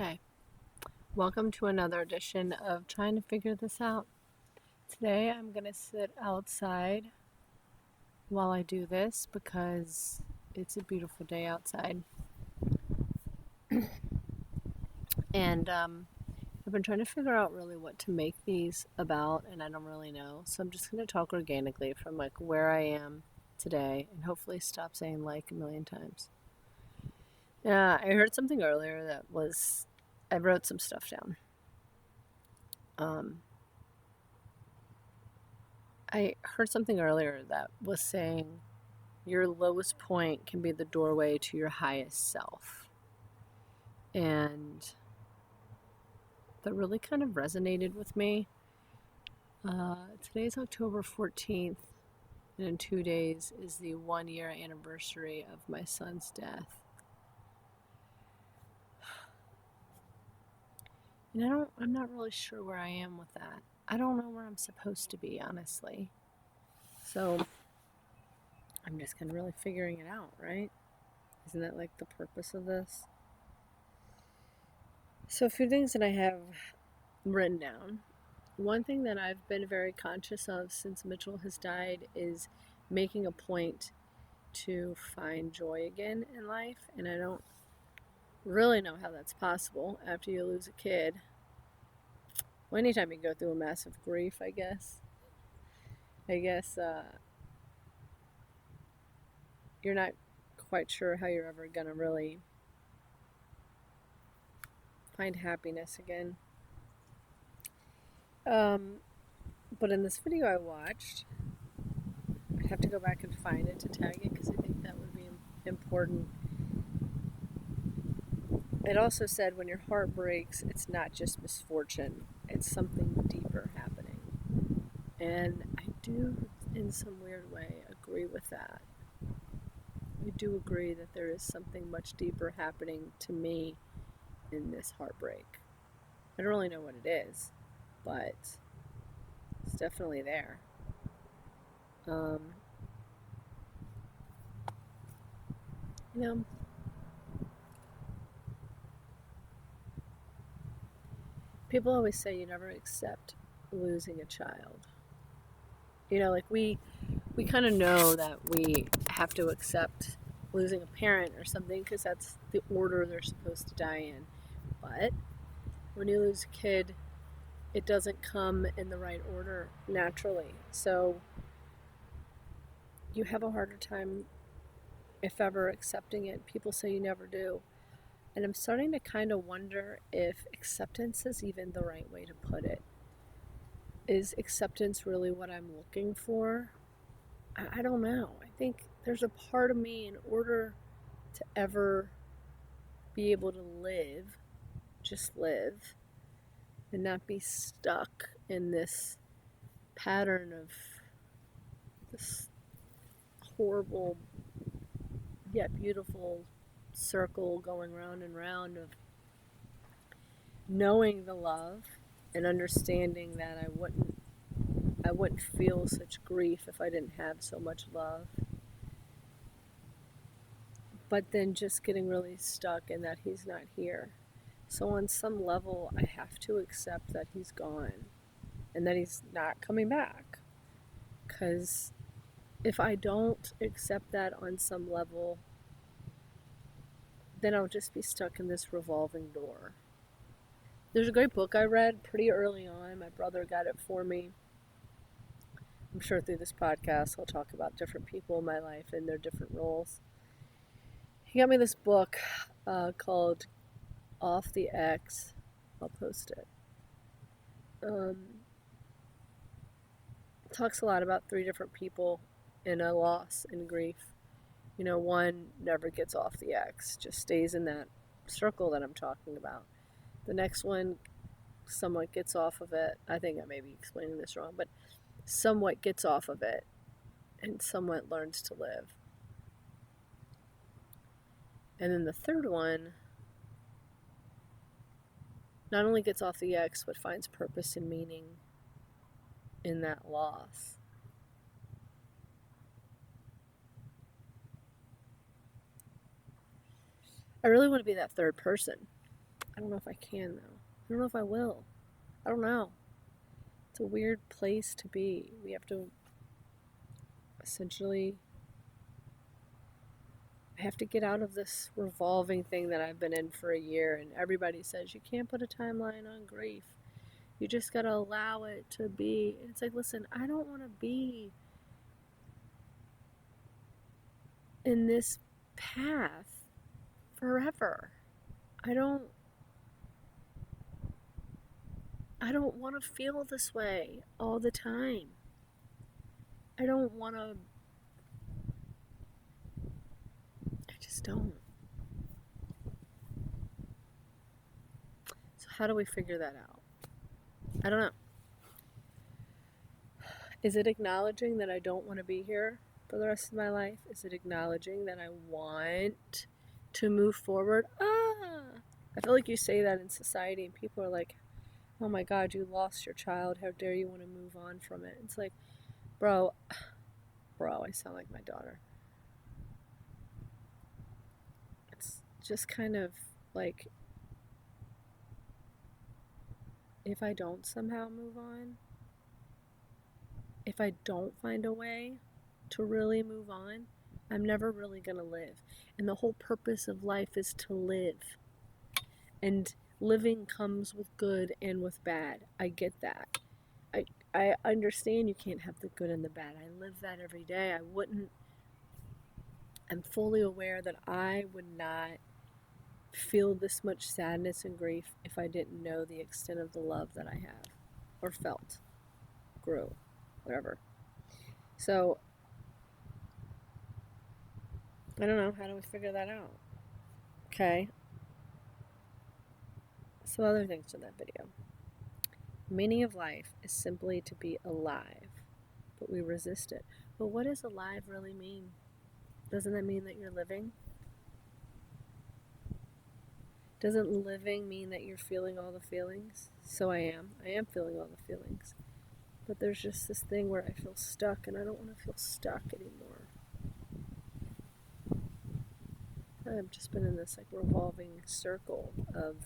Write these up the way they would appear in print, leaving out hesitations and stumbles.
Okay, welcome to another edition of Trying to Figure This Out. Today I'm going to sit outside while I do this because it's a beautiful day outside. And I've been trying to figure out really what to make these about, and I don't really know. So I'm just going to talk organically from like where I am today and hopefully stop saying like a million times. I heard something earlier I wrote some stuff down. I heard something earlier that was saying your lowest point can be the doorway to your highest self. And that really kind of resonated with me. Today's October 14th, and in 2 days is the 1 year anniversary of my son's death. And I'm not really sure where I am with that. I don't know where I'm supposed to be, honestly. So I'm just kind of really figuring it out, right? Isn't that like the purpose of this? So, a few things that I have written down. One thing that I've been very conscious of since Mitchell has died is making a point to find joy again in life. And I don't really know how that's possible after you lose a kid. Well, anytime you go through a massive grief, I guess. You're not quite sure how you're ever going to really find happiness again. But in this video I watched, I'd have to go back and find it to tag it because I think that would be important. It also said when your heart breaks, it's not just misfortune, it's something deeper happening. And I do, in some weird way, agree with that. I do agree that there is something much deeper happening to me in this heartbreak. I don't really know what it is, but it's definitely there. You know, people always say you never accept losing a child. You know, like we kind of know that we have to accept losing a parent or something because that's the order they're supposed to die in. But when you lose a kid, it doesn't come in the right order naturally. So you have a harder time, if ever, accepting it. People say you never do. And I'm starting to kind of wonder if acceptance is even the right way to put it. Is acceptance really what I'm looking for? I don't know. I think there's a part of me, in order to ever be able to live, just live, and not be stuck in this pattern of this horrible yet beautiful circle going round and round of knowing the love and understanding that I wouldn't feel such grief if I didn't have so much love. But then just getting really stuck in that he's not here. So on some level, I have to accept that he's gone and that he's not coming back. Because if I don't accept that on some level, then I'll just be stuck in this revolving door. There's a great book I read pretty early on. My brother got it for me. I'm sure through this podcast I'll talk about different people in my life and their different roles. He got me this book called Off the X. I'll post it. Talks a lot about 3 different people in a loss and grief. You know, one never gets off the X, just stays in that circle that I'm talking about. The next one somewhat gets off of it. I think I may be explaining this wrong, but somewhat gets off of it and somewhat learns to live. And then the third one not only gets off the X, but finds purpose and meaning in that loss. I really want to be that third person. I don't know if I can, though. I don't know if I will. I don't know. It's a weird place to be. We have to essentially, I have to get out of this revolving thing that I've been in for a year, and everybody says you can't put a timeline on grief. You just gotta allow it to be. And it's like, listen, I don't want to be in this path forever. I don't want to feel this way all the time. I don't want to, I just don't. So how do we figure that out? I don't know. Is it acknowledging that I don't want to be here for the rest of my life? Is it acknowledging that I want to move forward? I feel like you say that in society and people are like, oh my God, you lost your child. How dare you want to move on from it? It's like, bro, I sound like my daughter. It's just kind of like, if I don't somehow move on, if I don't find a way to really move on, I'm never really going to live. And the whole purpose of life is to live. And living comes with good and with bad. I get that. I understand you can't have the good and the bad. I live that every day. I'm fully aware that I would not feel this much sadness and grief if I didn't know the extent of the love that I have or felt, grew, whatever. So, I don't know. How do we figure that out? Okay. Some other things in that video. The meaning of life is simply to be alive, but we resist it. But what does alive really mean? Doesn't that mean that you're living? Doesn't living mean that you're feeling all the feelings? So I am. I am feeling all the feelings. But there's just this thing where I feel stuck, and I don't want to feel stuck anymore. I've just been in this like revolving circle of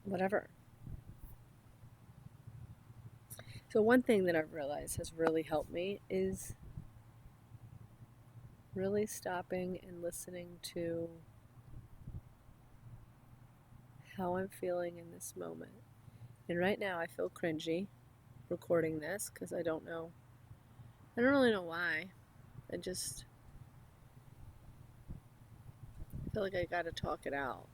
whatever. So one thing that I've realized has really helped me is really stopping and listening to how I'm feeling in this moment. And right now I feel cringy recording this because I don't really know why. I just feel like I gotta talk it out.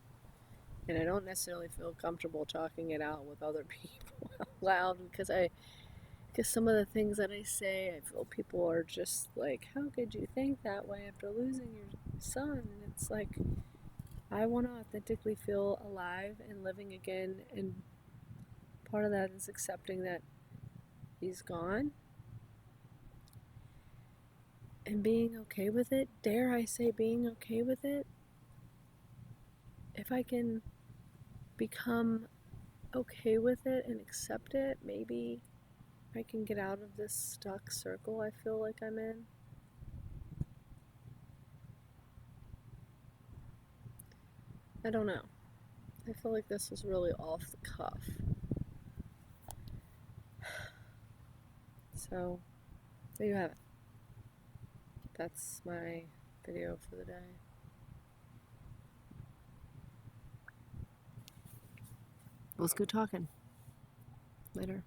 And I don't necessarily feel comfortable talking it out with other people out loud because some of the things that I say, I feel people are just like, how could you think that way after losing your son? And it's like, I want to authentically feel alive and living again. And part of that is accepting that he's gone and being okay with it. Dare I say being okay with it? If I can become okay with it and accept it, maybe I can get out of this stuck circle I feel like I'm in. I don't know. I feel like this was really off the cuff. So, there you have it. That's my video for the day. Let's go talking. Later.